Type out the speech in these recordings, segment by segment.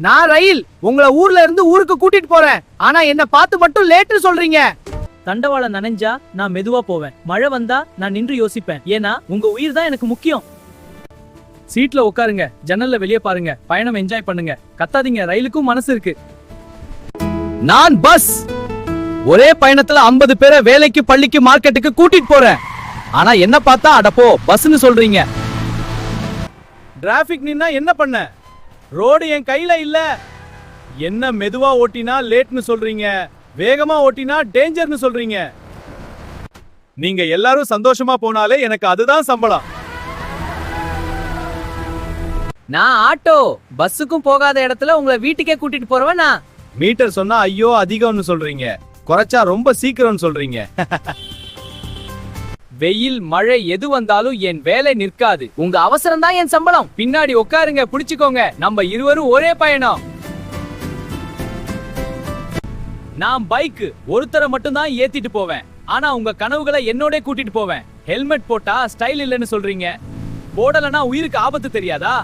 நான் ரயில் உங்களை ஊர்ல இருந்து ஊருக்கு கூட்டிட்டு போறேன். ஆனா என்ன பார்த்து மட்டும் லேட்டு சொல்றீங்க. தண்டவாளம் நனைஞ்சா நான் மெதுவா போவேன். மழை வந்தா நான் நின்று யோசிப்பேன். ஏன்னா உங்க உயிர் தான் எனக்கு முக்கியம். சீட்ல உட்காருங்க, ஜன்னல்ல வெளியே பாருங்க, பயணம் என்ஜாய் பண்ணுங்க. கத்தாதீங்க, ரயிலுக்கும் மனசு இருக்கு. நான் பஸ். ஒரே பயணத்துல 50 பேரை வேலைக்கு பள்ளிக்கு மார்க்கெட்டுக்கு கூட்டிட்டு போறேன். ஆனா என்ன பார்த்தா அடப்போ பஸ்ன்னு சொல்றீங்க. டிராபிக் நின்னா என்ன பண்ண? ரோடு என் கையில இல்ல. என்ன மெதுவா ஓட்டினா லேட்னு சொல்றீங்க, வேகமா ஓட்டினா டேஞ்சர்னு சொல்றீங்க. நீங்க எல்லாரும் சந்தோஷமா போனாலே எனக்கு அதுதான் சம்பளம். நான் ஆட்டோ. பஸ்ஸுக்கும் போகாத இடத்துல உங்களை வீட்டுக்கே கூட்டிட்டு போறவன் நான். மீட்டர் சொன்னா ஐயோ அதிகம்னு சொல்றீங்க, குறைச்சா ரொம்ப சீக்கிரம்னு சொல்றீங்க. வெயில் மழை எது வந்தாலும் என் வேலை நிற்காது. உங்க அவசரம் தான் என் சம்பளம். பின்னாடி உட்காருங்க, புடிச்சுக்கோங்க, நம்ம இருவரும் ஒரே பயணம். நான் பைக் ஒருத்தரை மட்டும் தான் ஏத்திட்டு போவேன். ஆனா உங்க கனவுகளை என்னோட கூட்டிட்டு போவேன். ஹெல்மெட் போட்டா ஸ்டைல் இல்லைன்னு சொல்றீங்க. போடலனா உயிருக்கு ஆபத்து தெரியாதா?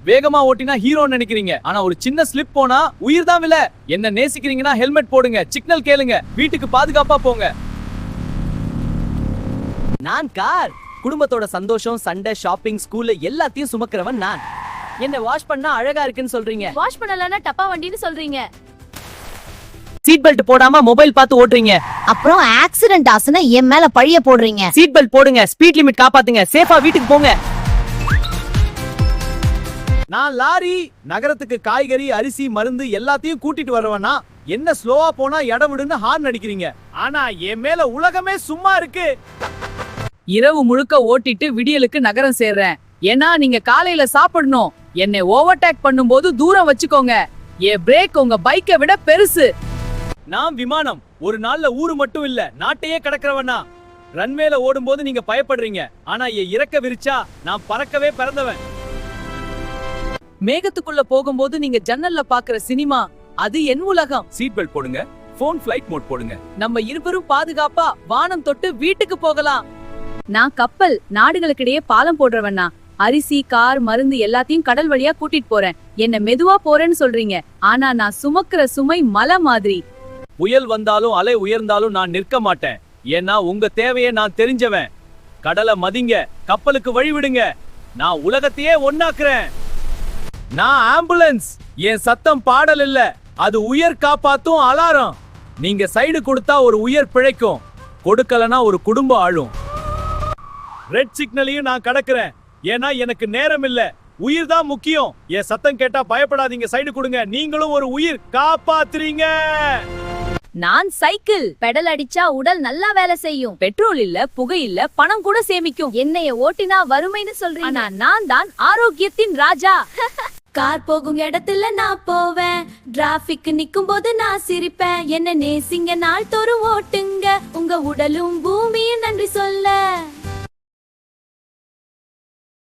வேகமா ஓட்டினா ஹீரோன்னு நினைக்கிறீங்க. ஆனா ஒரு சின்ன ஸ்லிப் போனா உயிர் தான் விலை. என்ன நேசிக்கிறீங்கன்னா ஹெல்மெட் போடுங்க, சிக்னல் கேளுங்க, வீட்டுக்கு பாதுகாப்பா போங்க. நான் கார். குடும்பத்தோட சந்தோஷம், சண்டை, ஷாப்பிங், ஸ்கூல்ல எல்லாத்தையும் சுமக்கிறவன் நான். என்ன வாஷ் பண்ணா அழகா இருக்குன்னு சொல்றீங்க. வாஷ் பண்ணலனா டப்பா வண்டின்னு சொல்றீங்க. சீட் பெல்ட் போடாம மொபைல் பார்த்து ஓட்டுறீங்க. அப்புறம் ஆக்சிடென்ட் ஆச்சுனா என் மேல பழிய போடுறீங்க. சீட் பெல்ட் போடுங்க, ஸ்பீட் லிமிட் காப்பாத்துங்க, சேஃபா வீட்டுக்கு போங்க. நான் லாரி. நகரத்துக்கு காய்கறி, அரிசி, மருந்து எல்லாத்தையும் கூட்டிட்டு வரவனா. என்ன ஸ்லோவா போனா இடம் விடுன்னு ஹார்ன் அடிக்கிறீங்க. ஆனா என் மேல உலகமே சும்மா இருக்கு. இரவு முழுக்க ஓட்டிட்டு விடியலுக்கு நகரம் சேர்றேன். ஏன்னா நீங்க காலையில சாப்பிடணும். என்னை ஓவர்டேக் பண்ணும்போது தூரம் வச்சுக்கோங்க. என் பிரேக் உங்க பைக்கை விட பெருசு. நான் விமானம். ஒரு நாள்ல ஊரு மட்டும் இல்ல, நாட்டையே கடக்கிறவனா. ரன்வேல ஓடும்போது நீங்க பயப்படுறீங்க. ஆனா என் இறக்க விரிச்சா நான் பறக்கவே பிறந்தவன். மேகத்துக்குள்ள போகும்போது நீங்க ஜன்னல்ல பாக்குற சினிமா, அது என் உலகம். சீட் பெல்ட் போடுங்க, போன் ஃபிளைட் மோட் போடுங்க. நம்ம இருவரும் பாதுகாப்பா வானம் தொட்டு வீட்டுக்கு போகலாம். நான் கப்பல். நாடுகளுக்கிடையே பாலம் போடுறவனா. அரிசி, கார், மருந்து எல்லாத்தையும் கடல் வழியா கூட்டிட்டு போறேன். என்ன மெதுவா போறேன்னு சொல்றீங்க. ஆனா நான் சுமக்கிற சுமை மலை மாதிரி. புயல் வந்தாலும் அலை உயர்ந்தாலும் நான் நிற்க மாட்டேன். ஏன்னா உங்க தேவையை நான் தெரிஞ்சவன். கடலை மதிங்க, கப்பலுக்கு வழி விடுங்க. நான் உலகத்தையே ஒன்னாக்குறேன். நான் ஆம்புலன்ஸ். என் சத்தம் பாடல் இல்ல, அது உயிர் காப்பாத்தும் அலாரம். நீங்க சைடு கொடுத்தா ஒரு உயிர் பிழைக்கும், கொடுக்கலனா ஒரு குடும்பம் ஆளும். ரெட் சிக்னலையும் நான் கடக்கிறேன். ஏன்னா எனக்கு நேரம் இல்ல, உயிர் தான் முக்கியம். என் சத்தம் கேட்டா பயப்படாதீங்க, சைடு கொடுங்க. நீங்களும் ஒரு உயிர் காப்பாத்துறீங்க. நான் சைக்கிள். பெடல் அடிச்சா உடல் நல்லா வேலை செய்யும். பெட்ரோல் இல்ல, புகை இல்ல, பணம் கூட சேமிக்கும். என்னைய ஓட்டினா வறுமைன்னு சொல்றீங்க. ஆனா நான் தான் ஆரோக்கியத்தின் ராஜா. கார் போகும் இடத்துல நான் போவேன். டிராபிக் நிக்கும் போது நான் சிரிப்பேன். என்ன நேசிங்க, நாள் தோறும் ஓட்டுங்க. உங்க உடலும் பூமியும் நன்றி சொல்ல.